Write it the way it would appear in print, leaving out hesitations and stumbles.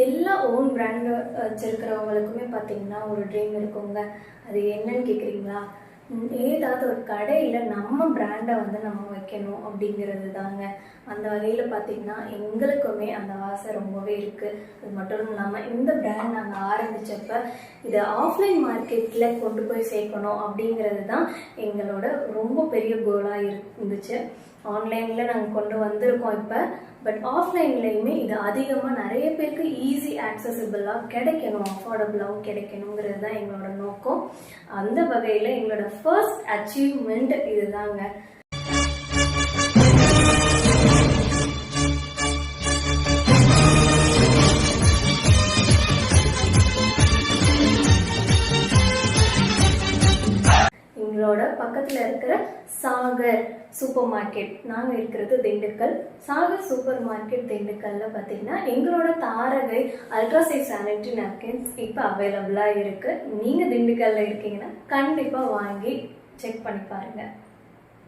எல்லா own brand வச்சிருக்கிறவங்களுக்குமே பார்த்தீங்கன்னா ஒரு ட்ரீம் இருக்குங்க. அது என்னன்னு கேட்குறீங்களா? ஏதாவது ஒரு கடையில் நம்ம பிராண்டை வந்து நம்ம வைக்கணும் அப்படிங்கிறது தாங்க. அந்த வகையில் பார்த்தீங்கன்னா எங்களுக்குமே அந்த ஆசை ரொம்பவே இருக்குது. அது மட்டும் இல்லாமல் இந்த பிராண்ட் நாங்கள் ஆரம்பித்தப்ப இதை ஆஃப்லைன் மார்க்கெட்டில் கொண்டு போய் சேர்க்கணும் அப்படிங்கிறது தான் எங்களோட ரொம்ப பெரிய கோலாக இருந்துச்சு. ஆன்லைனில் நாங்கள் கொண்டு வந்திருக்கோம் இப்போ. பட் ஆஃப்லைன்லேயுமே இது அதிகமாக நிறைய பேருக்கு ஈஸி ஆக்சசிபிளாக கிடைக்கணும், அஃபோர்டபுளாகவும் கிடைக்கணுங்கிறது தான் எங்களோட நோக்கம். அந்த வகையில் எங்களோட ஃபர்ஸ்ட் அச்சீவ்மெண்ட் இதுதாங்க. எங்களோட பக்கத்தில் இருக்கிற சாகர் சூப்பர் மார்க்கெட், நாங்கள் இருக்கிறது திண்டுக்கல். சாகர் சூப்பர் மார்க்கெட் திண்டுக்கல்ல பார்த்தீங்கன்னா எங்களோட தாரகை அல்ட்ரா சைஸ் சானிட்டரி நாப்கின்ஸ் இப்போ அவைலபிளாக இருக்குது. நீங்கள் திண்டுக்கல்ல இருக்கீங்கன்னா கண்டிப்பாக வாங்கி செக் பண்ணி பாருங்கள்.